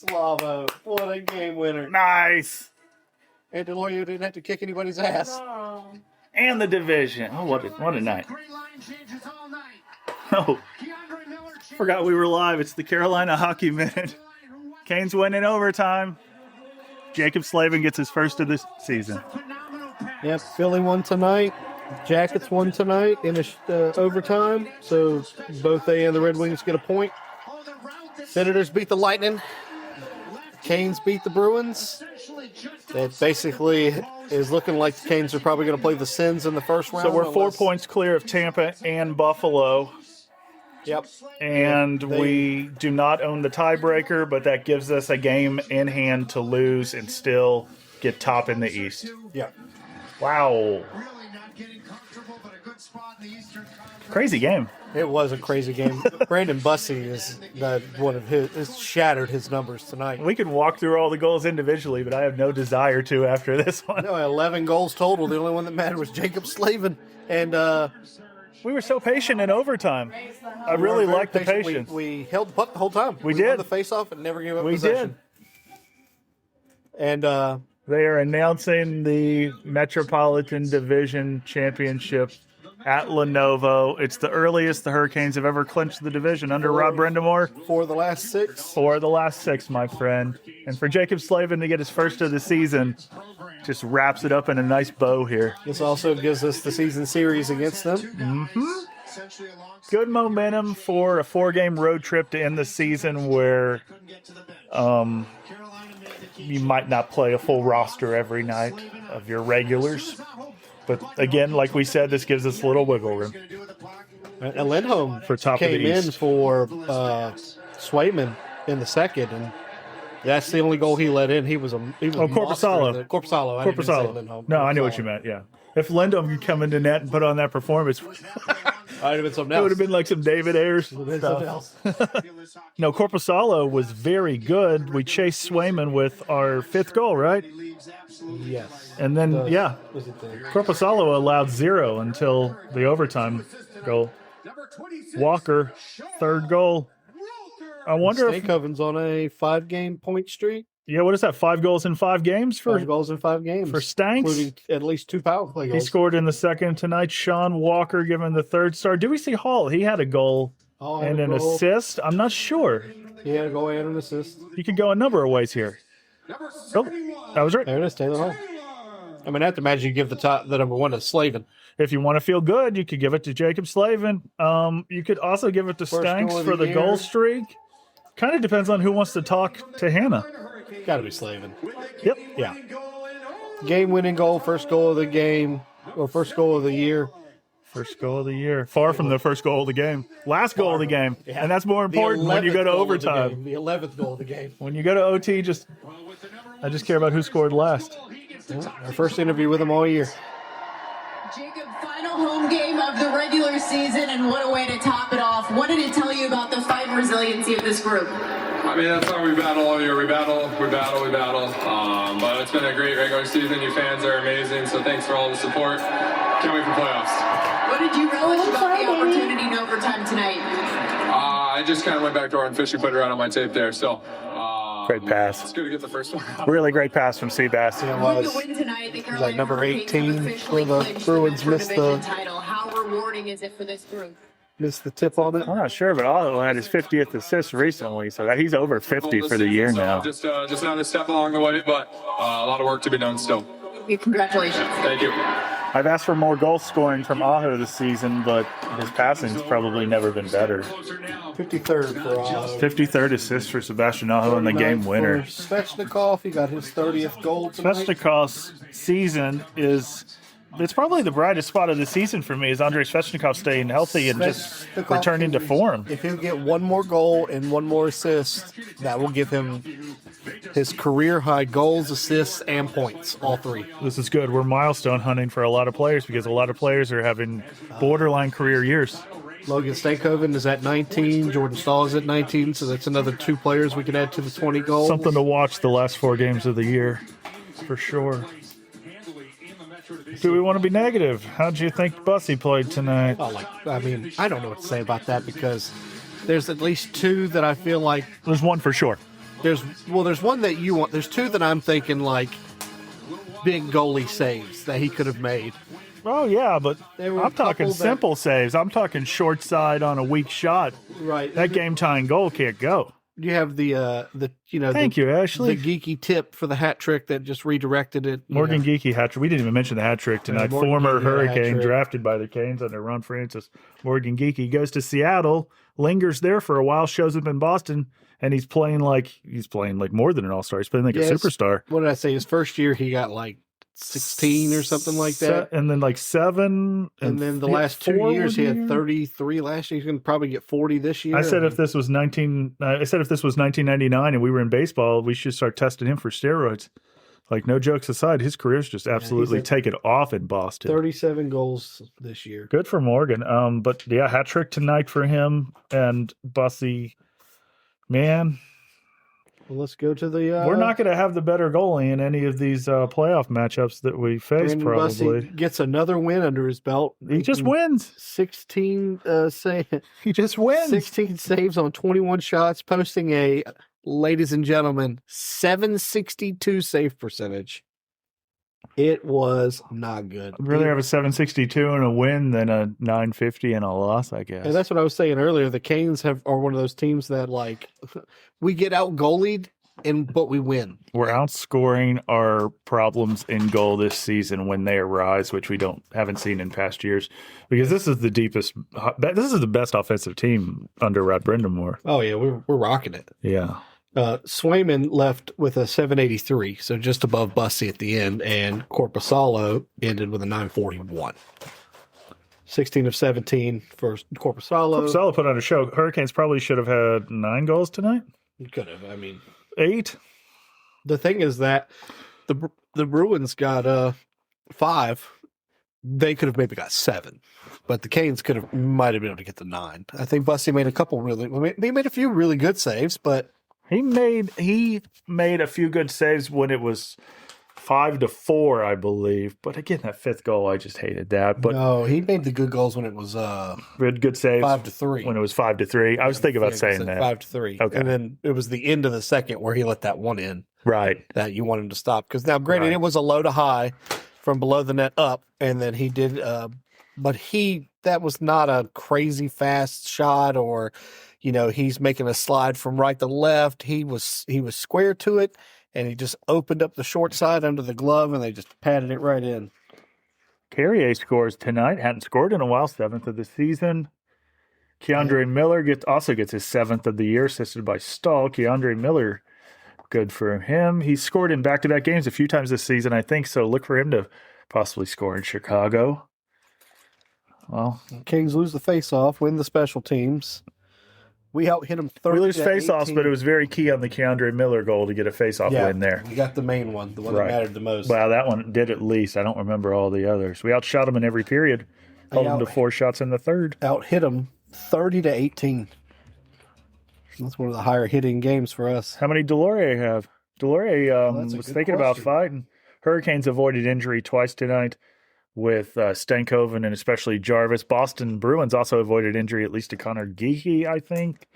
Slavo, what a game winner. Nice. And DeLoyer didn't have to kick anybody's ass. And the division. Oh, what a night. Oh, forgot we were live. It's the Carolina Hockey Minute. Canes win in overtime. Jacob Slavin gets his first of the season. Yep, Philly won tonight. Jackets won tonight in overtime. So both they and the Red Wings get a point. Senators beat the Lightning. Canes beat the Bruins. It basically is looking like the Canes are probably going to play the Sens in the first round. So we're 4 points clear of Tampa and Buffalo. Yep. And we do not own the tiebreaker, but that gives us a game in hand to lose and still get top in the East. Yep. Wow. Crazy game. It was a crazy game. Brandon Bussey is one of his shattered his numbers tonight. We could walk through all the goals individually, but I have no desire to after this one. No, 11 goals total. The only one that mattered was Jacob Slavin. And we were so patient in overtime. I really liked the patience. We held the puck the whole time. We did. Won the face-off and never gave up possession. We did. And they are announcing the Metropolitan Division Championship at Lenovo. It's the earliest the Hurricanes have ever clinched the division under Rob Brindamore. For the last six. For the last six, my friend. And for Jacob Slavin to get his first of the season, just wraps it up in a nice bow here. This also gives us the season series against them. Mm-hmm. Good momentum for a 4-game road trip to end the season where you might not play a full roster every night of your regulars. But again, like we said, this gives us a little wiggle room. And Lindholm for top came of the East. In for Swayman in the second, and that's the only goal he let in. He was Korpisalo. Korpisalo. No, I knew what you meant. Yeah, if Lindholm could come into net and put on that performance, I'd have been something else. It would have been like some David Ayers stuff. No, Korpisalo was very good. We chased Swayman with our 5th goal, right? Yes. And then, Korpisalo allowed 0 until the overtime goal. Walker, 3rd goal. I wonder if Stankoven's on a 5-game point streak. Yeah, what is that? 5 goals in 5 games for 5 goals in 5 games for Stanks, including at least 2 power play goals. He scored in the second tonight. Sean Walker given the 3rd star. Did we see Hall? He had a goal and an assist. I'm not sure. He had a goal and an assist. You could go a number of ways here. Oh, that was right. There it is, Taylor Hall. I mean, I have to imagine you give the number 1 to Slavin. If you want to feel good, you could give it to Jacob Slavin. You could also give it to Stanks for the goal streak. Kind of depends on who wants to talk to Hannah. Got to be Slavin. Yep. Yeah. Game-winning goal, first goal of the game, or first goal of the year. First goal of the year. Far from the first goal of the game. Last goal of the game. Yeah. And that's more important when you go to overtime. The 11th goal of the game. When you go to OT, I just care about who scored last. Our first interview with him all year. Jacob, final home game of the regular season, and what a way to top it off. What did it tell you about the fight and resiliency of this group? I mean, that's why we battle all year. We battle. But it's been a great regular season. You fans are amazing, so thanks for all the support. Can't wait for playoffs. What did you relish about the opportunity in overtime tonight? I just kind of went back door and fishy put it right on my tape there. So great pass. It's good to get the first one. Really great pass from Seabass. Yeah, it was like number 18 for the Bruins missed the title. How rewarding is it for this group? Missed the tip on it. I'm not sure, but Otto had his 50th assist recently, so that he's over 50 for the year now. Just another step along the way, but a lot of work to be done still. Congratulations. Thank you. I've asked for more goal scoring from Aho this season, but his passing's probably never been better. 53rd for Aho. 53rd assist for Sebastian Aho in the game winner. Svechnikov, he got his 30th goal tonight. Svechnikov's season it's probably the brightest spot of the season for me is Andrei Svechnikov staying healthy and just returning to form. If he'll get one more goal and one more assist, that will give him his career-high goals, assists, and points, all 3. This is good. We're milestone hunting for a lot of players because a lot of players are having borderline career years. Logan Stankoven is at 19. Jordan Stahl is at 19, so that's another 2 players we can add to the 20 goals. Something to watch the last 4 games of the year, for sure. Do we want to be negative? How'd you think Bussy played tonight? I don't know what to say about that because there's at least 2 that I feel like... There's one for sure. There's one that you want. There's two that I'm thinking like big goalie saves that he could have made. Oh, yeah, but There were a I'm talking couple that- simple saves. I'm talking short side on a weak shot. Right. That game-tying goal can't go. You have the Thank you, Ashley. the geeky tip for the hat trick that just redirected it. Morgan Geeky hat trick. We didn't even mention the hat trick tonight. Morgan Former Geeky had a hat Hurricane trick. drafted by the Canes under Ron Francis. Morgan Geeky goes to Seattle, lingers there for a while, shows up in Boston, and he's playing like more than an all-star. He's playing like a Yes. superstar. What did I say? His first year, he got like 16 or something like that. And then like 7. And then the he had last 2 4 years, he one had year. 33 last year. He's going to probably get 40 this year. I said if this was 1999 and we were in baseball, we should start testing him for steroids. Like, no jokes aside, his career's just absolutely at taken off in Boston. 37 goals this year. Good for Morgan. But yeah, hat trick tonight for him and Bussy. Man, Well, let's go to the. we're not going to have the better goalie in any of these playoff matchups that we face. Brandon Probably Bussey gets another win under his belt. he just making wins. 16 He just wins. 16 saves on 21 shots, posting a, ladies and gentlemen, 762 save percentage. It was not good. I'd rather have a 762 and a win than a 950 and a loss, I guess. And that's what I was saying earlier. The Canes are one of those teams that like we get out goalied but we win. We're outscoring our problems in goal this season when they arise, which we haven't seen in past years, because this is the best offensive team under Rod Brindamore. Oh yeah, we're rocking it. Yeah. Swayman left with a 783, so just above Bussy at the end, and Corpusalo ended with a 941. 16 of 17 for Corpusalo. Sala put on a show. Hurricanes probably should have had 9 goals tonight. You could have. I mean, 8. the thing is that the Bruins got 5. They could have maybe got 7, but the Canes might have been able to get the 9. I think Bussy made a few really good saves, but He made a few good saves when it was 5-4, I believe. But again, that 5th goal, I just hated that. But no, he made the good goals when it was we had good saves 5-3. when it was 5-3. I was thinking about saying that. 5-3. Okay. And then it was the end of the second where he let that one in Right. that you want him to stop. Because now, granted, Right. it was a low to high from below the net up, and then he did. But that was not a crazy fast shot, or he's making a slide from right to left. He was square to it, and he just opened up the short side under the glove, and they just patted it right in. Carrier scores tonight. Hadn't scored in a while. 7th of the season. Keandre Miller also gets his 7th of the year, assisted by Stahl. Keandre Miller, good for him. He's scored in back-to-back games a few times this season, I think. So look for him to possibly score in Chicago. Well, Kings lose the face-off, win the special teams. We out-hit them 30 we lose to face-offs, 18. but it was very key on the Keandre Miller goal to get a face-off win there. We got the main one, the one Right. that mattered the most. Well, that one did at least. I don't remember all the others. We outshot them in every period. Held them to 4 shots in the 3rd. Out-hit them 30 to 18. That's one of the higher hitting games for us. How many Delorier have? Delorier that's a was good thinking about question. fighting. Hurricanes avoided injury twice tonight with Stankoven and especially Jarvis. Boston Bruins also avoided injury, at least to Connor Geeky, I think.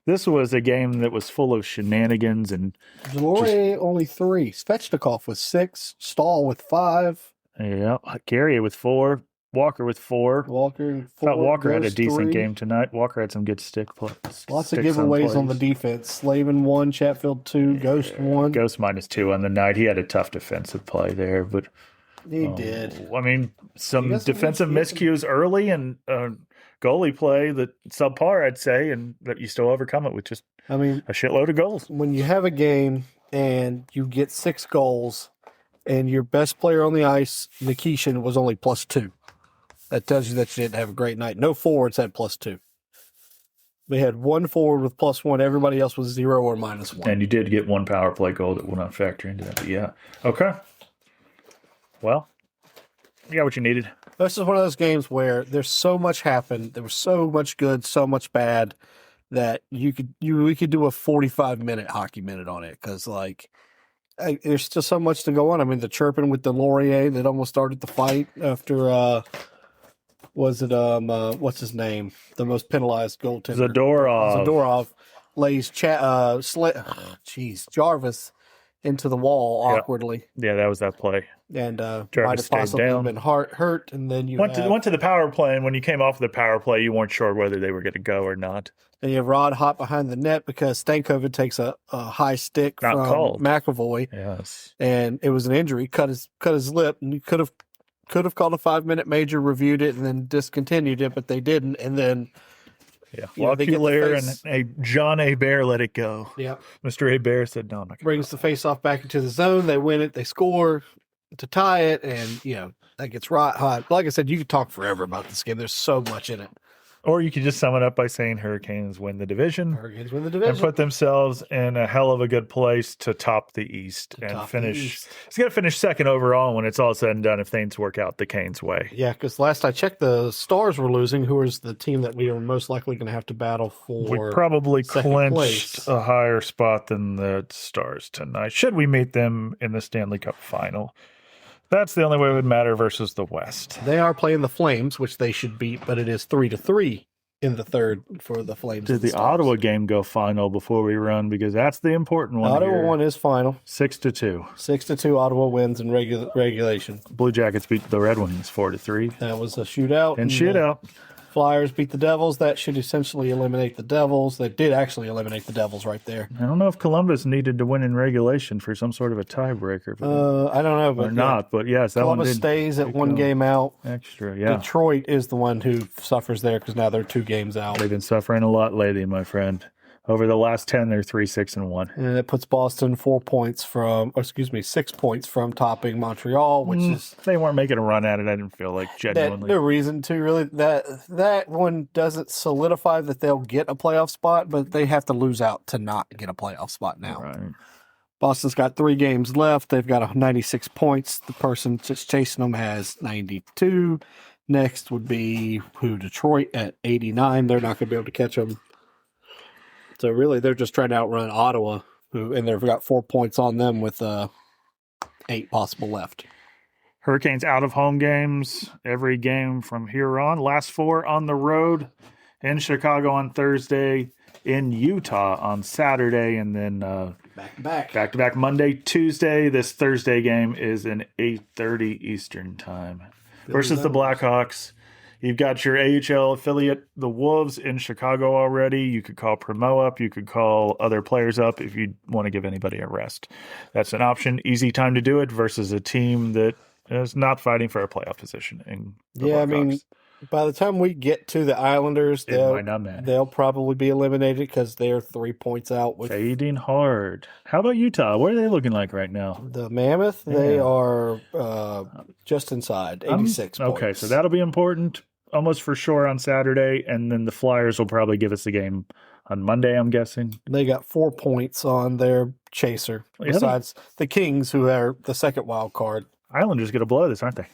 This was a game that was full of shenanigans and Delorier only 3. Svechnikov with 6. Stahl with 5. Carrier with 4. Walker with 4. Walker 4. Thought Walker had a Ghost decent 3. game tonight. Walker had some good stick play. Lots of giveaways on the defense. Slavin 1, Chatfield 2, Ghost 1. Ghost -2 on the night. He had a tough defensive play there, but He did. I mean, some He doesn't defensive need to- miscues early and goalie play that subpar, I'd say, and that you still overcome it with just I mean, a shitload of goals. when you have a game and you get 6 goals and your best player on the ice, Nikishin, was only +2. That tells you that you didn't have a great night. No forwards had +2. They had 1 forward with +1. Everybody else was 0 or -1. And you did get 1 power play goal that will not factor into that. But yeah. Okay. Well, you got what you needed. This is one of those games where there's so much happened. There was so much good, so much bad that we could do a 45-minute hockey minute on it because there's still so much to go on. I mean, the chirping with the Laurier that almost started the fight after what's his name? The most penalized goaltender. Zadorov. Zadorov lays Jarvis into the wall awkwardly. Yeah, that was that play. And Jarvis might have stayed possibly down. been hurt. And then you Went to the power play, and when you came off the power play, you weren't sure whether they were going to go or not. and you have Rod hot behind the net because Stankovic takes a high stick Not from called. McAvoy. Yes. And it was an injury, cut his lip, and you could have called a 5-minute major, reviewed it, and then discontinued it, but they didn't. And then Yeah. they get the Lair face- and John Hebert let it go. Yep. Mr. Hebert said, no, I'm not going Brings the face off back into the zone. They win it. They score to tie it, and that gets hot. Like I said, you could talk forever about this game. There's so much in it. Or you could just sum it up by saying Hurricanes win the division. Hurricanes win the And division. put themselves in a hell of a good place to top the East and top the finish. East. It's going to finish second overall when it's all said and done if things work out the Canes' way. Yeah, because last I checked, the Stars were losing, who was the team that we are most likely going to have to battle for. We probably second clinched place. a higher spot than the Stars tonight. Should we meet them in the Stanley Cup final? That's the only way it would matter versus the West. They are playing the Flames, which they should beat, but it is 3-3 in the third for the Flames. Did and the Stars. Ottawa game go final before we run? Because that's the important one. Ottawa here. one is final. 6-2. 6-2 Ottawa wins in regulation. Blue Jackets beat the Red Wings 4-3. That was a shootout. And the shootout. Flyers beat the Devils. That should essentially eliminate the Devils. They did actually eliminate the Devils right there. I don't know if Columbus needed to win in regulation for some sort of a tiebreaker. I don't know, but or not, but yes, that Columbus one did stays at one go game out. extra. Yeah, Detroit is the one who suffers there because now they're 2 games out. they've been suffering a lot lately, my friend. Over the last 10, they're 3-6-1. And it puts Boston 6 points from topping Montreal, which is They weren't making a run at it. I didn't feel like genuinely. no reason to really. That one doesn't solidify that they'll get a playoff spot, but they have to lose out to not get a playoff spot now. Right. Boston's got 3 games left. They've got 96 points. The person just chasing them has 92. Next would be Detroit at 89. They're not going to be able to catch them. So really, they're just trying to outrun Ottawa, and they've got 4 points on them with 8 possible left. Hurricanes out of home games every game from here on. Last 4 on the road in Chicago on Thursday, in Utah on Saturday, and then back-to-back Monday, Tuesday. This Thursday game is an 8:30 Eastern time versus the Blackhawks. You've got your AHL affiliate, the Wolves, in Chicago already. You could call Primo up. You could call other players up if you want to give anybody a rest. That's an option. Easy time to do it versus a team that is not fighting for a playoff position. In the Yeah, I Blackhawks. mean, by the time we get to the Islanders, It might not matter. they'll probably be eliminated because they're 3 points out with Fading hard. How about Utah? What are they looking like right now? the Mammoth. They Yeah. are just inside 86 points. Okay, so that'll be important almost for sure on Saturday, and then the Flyers will probably give us the game on Monday, I'm guessing. They got 4 points on their chaser, Yeah, besides the Kings, who are the second wild card. Islanders going to blow this, aren't they?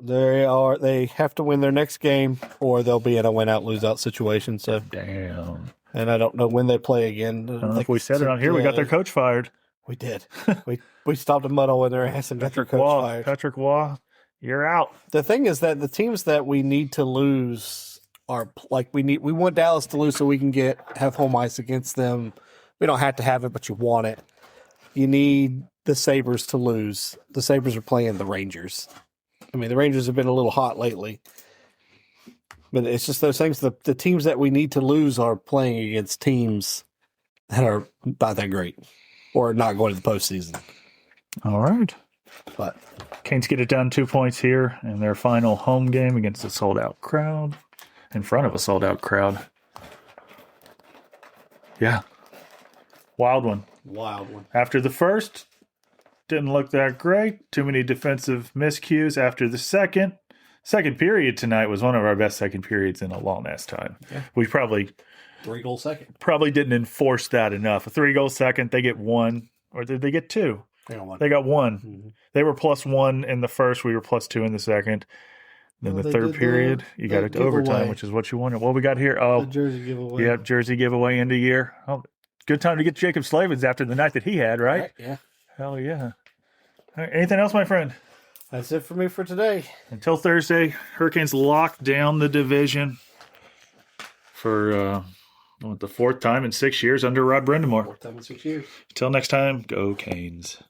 They have to win their next game, or they'll be in a win-out, lose-out situation. So, Damn. and I don't know when they play again. I don't know if we said it on here. We got their coach fired. We did. we stopped a muddle in their ass and got their coach fired. Patrick Waugh, you're out. The thing is that the teams that we need to lose are like we want Dallas to lose so we can have home ice against them. We don't have to have it, but you want it. You need the Sabres to lose. The Sabres are playing the Rangers. I mean, the Rangers have been a little hot lately. But it's just those things. The teams that we need to lose are playing against teams that are not that great or not going to the postseason. All right. But Canes get it down 2 points here in their final home game against a sold-out crowd. In front of a sold-out crowd. Yeah. Wild one. wild one. After the first, didn't look that great. Too many defensive miscues. After the second period tonight was one of our best second periods in a long ass time. Yeah. We probably 3-goal second. didn't enforce that enough. A 3-goal second, they get 1, or did they get 2? They got 1. Mm-hmm. They were +1 in the first. We were +2 in the second. Then Well, the they third did period, you got it to overtime, giveaway. which is what you wanted. What we got here? The Oh, jersey giveaway. yeah, jersey giveaway end of year. Oh, good time to get Jacob Slavins after the night that he had, right? Yeah. Hell yeah. All right, anything else, my friend? That's it for me for today. Until Thursday, Hurricanes lock down the division for The fourth time in 6 years under Rod Brindamore. Fourth time in 6 years. Until next time, go Canes.